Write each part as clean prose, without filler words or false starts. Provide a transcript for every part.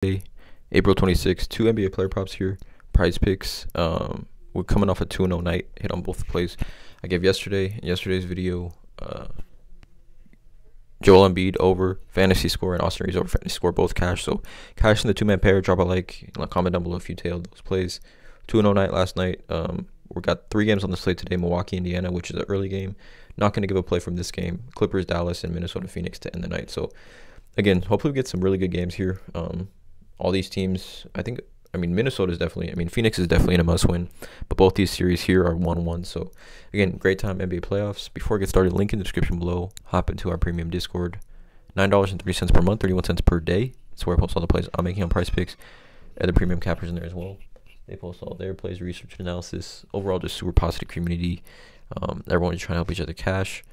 April 26th, two NBA player props here. PrizePicks. We're coming off a 2-0 night. Hit on both the plays I gave yesterday's video. Joel Embiid over fantasy score and Austin Reeves over fantasy score, both cash. So cash in the two-man pair. Drop a like, comment down below if you tailed those plays. 2-0 night last night. We got 3 games on the slate today. Milwaukee, Indiana, which is an early game. Not going to give a play from this game. Clippers, Dallas, and Minnesota, Phoenix to end the night. So again, hopefully we get some really good games here. All these teams, Minnesota is definitely, Phoenix is definitely in a must-win, but both these series here are 1-1. So, again, great time NBA playoffs. Before I get started, link in the description below. Hop into our premium Discord. $9.30 per month, 31 cents per day. That's where I post all the plays I'm making on PrizePicks. Other premium cappers in there as well. They post all their plays, research, and analysis. Overall, just super positive community. Everyone is trying to help each other cash.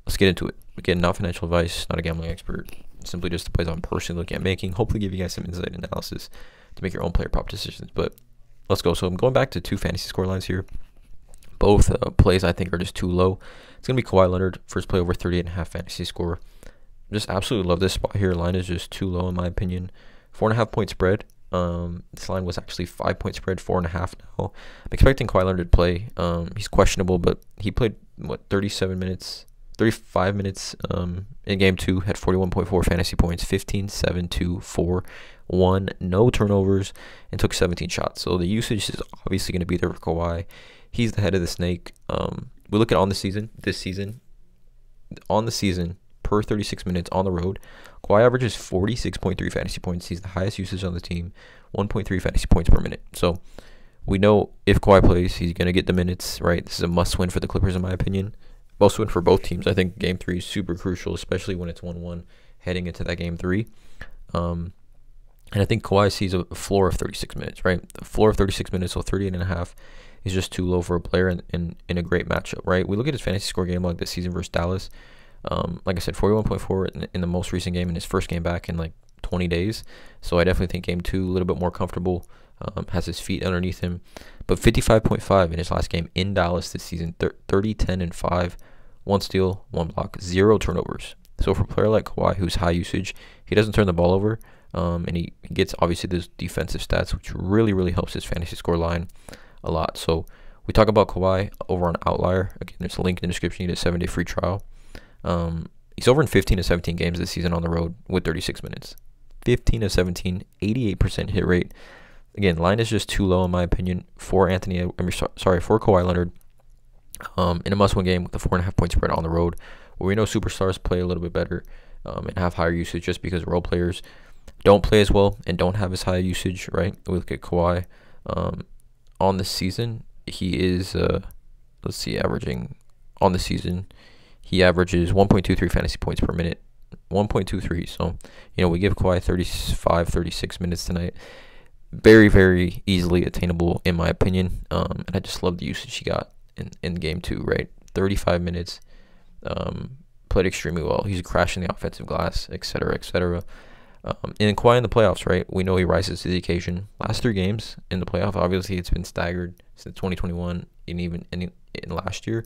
Let's get into it. Again, not financial advice, not a gambling expert. Simply just the plays I'm personally looking at making. Hopefully give you guys some insight and analysis to make your own player prop decisions. But let's go. So I'm going back to 2 fantasy score lines here. Both plays I think are just too low. It's going to be Kawhi Leonard, first play over 38.5 fantasy score. Just absolutely love this spot here. Line is just too low in my opinion. 4.5 point spread. This line was actually 5 point spread, 4.5 now. I'm expecting Kawhi Leonard to play. He's questionable, but he played 35 minutes in game 2, had 41.4 fantasy points, 15, 7, 2, 4, 1, no turnovers, and took 17 shots. So the usage is obviously going to be there for Kawhi. He's the head of the snake. We look at this season, per 36 minutes on the road, Kawhi averages 46.3 fantasy points. He's the highest usage on the team, 1.3 fantasy points per minute. So we know if Kawhi plays, he's going to get the minutes, right? This is a must-win for the Clippers, in my opinion. Must-win for both teams. I think Game 3 is super crucial, especially when it's 1-1 heading into that Game 3. And I think Kawhi sees a floor of 36 minutes, right? The floor of 36 minutes, so 38.5 is just too low for a player in a great matchup, right? We look at his fantasy score game like this season versus Dallas. Like I said, 41.4 in the most recent game, in his first game back in like 20 days. So I definitely think Game 2 a little bit more comfortable. Has his feet underneath him. But 55.5 in his last game in Dallas this season. 30, 10, and 5. 1 steal, 1 block, 0 turnovers. So for a player like Kawhi, who's high usage, he doesn't turn the ball over. And he gets, obviously, those defensive stats, which really, really helps his fantasy score line a lot. So we talk about Kawhi over on Outlier. Again, there's a link in the description. You get a 7-day free trial. He's over in 15 of 17 games this season on the road with 36 minutes. 15 of 17, 88% hit rate. Again, line is just too low in my opinion for for Kawhi Leonard. In a must-win game with a 4.5 point spread on the road, where we know superstars play a little bit better and have higher usage, just because role players don't play as well and don't have as high usage, right? We look at Kawhi on the season. He is averaging on the season. He averages 1.23 fantasy points per minute, 1.23. So, we give Kawhi 36 minutes tonight. Very, very easily attainable, in my opinion. And I just love the usage he got in Game 2, right? 35 minutes. Played extremely well. He's crashing the offensive glass, etc., etc. And Kawhi in the playoffs, right? We know he rises to the occasion. Last 3 games in the playoff, obviously, it's been staggered since 2021 and even in last year.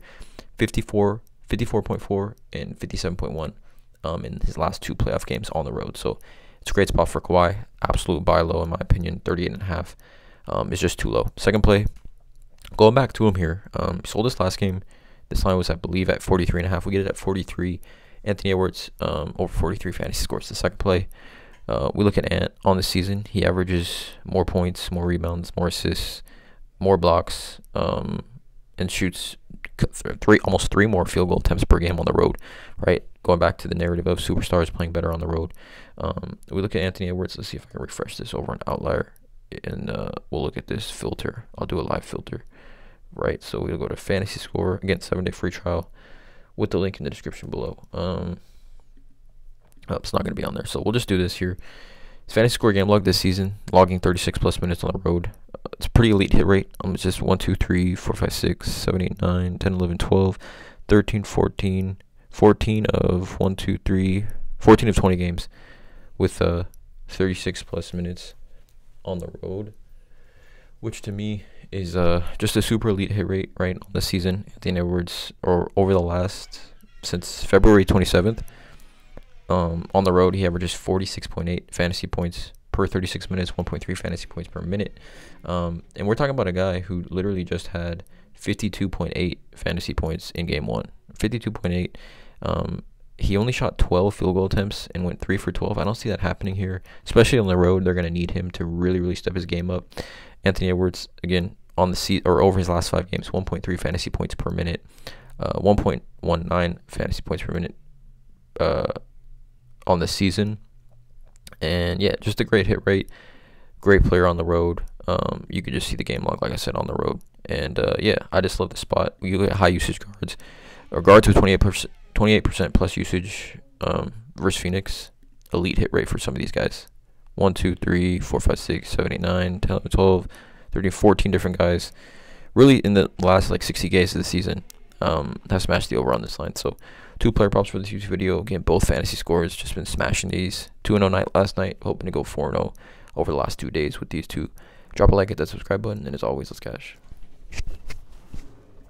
54.4 and 57.1 in his last 2 playoff games on the road. So it's a great spot for Kawhi. Absolute buy low in my opinion. 38.5 is just too low. Second play, going back to him here. He sold this last game. This line was, I believe, at 43.5. We get it at 43. Anthony Edwards over 43 fantasy scores. The second play. We look at Ant on the season. He averages more points, more rebounds, more assists, more blocks, and shoots almost 3 more field goal attempts per game on the road, right? Going back to the narrative of superstars playing better on the road. We look at Anthony Edwards. Let's see if I can refresh this over an Outlier, and we'll look at this filter. I'll do a live filter, right? So we'll go to fantasy score. Again, 7-day free trial with the link in the description below. It's not going to be on there, so we'll just do this here. His fantasy score game log this season, logging 36 plus minutes on the road. It's a pretty elite hit rate. It's just 1, 2, 3, 4, 5, 6, 7, 8, 9, 10, 11, 12, 13, 14, 14 of 1, 2, 3, 14 of 20 games with 36 plus minutes on the road, which to me is just a super elite hit rate, right, on the season. Anthony Edwards, or over the last, since February 27th, on the road, he averages 46.8 fantasy points per 36 minutes, 1.3 fantasy points per minute. And we're talking about a guy who literally just had 52.8 fantasy points in game 1. 52.8. He only shot 12 field goal attempts and went 3 for 12. I don't see that happening here, especially on the road. They're going to need him to really step his game up. Anthony Edwards, again, on the or over his last 5 games, 1.3 fantasy points per minute, 1.19 fantasy points per minute on the season. And yeah, just a great hit rate, great player on the road. You could just see the game log, like I said, on the road. And yeah, I just love the spot. You get high usage guards, or guards with 28% plus usage versus Phoenix. Elite hit rate for some of these guys. 1, 2, 3, 4, 5, 6, 7, 8, 9, 10, 11, 12, 13, 14 different guys. Really, in the last like 60 games of the season, have smashed the over on this line. So 2 player props for this YouTube video. Again, both fantasy scores. Just been smashing these. 2-0 night last night. Hoping to go 4-0 over the last 2 days with these 2. Drop a like, hit that subscribe button, and as always, let's cash.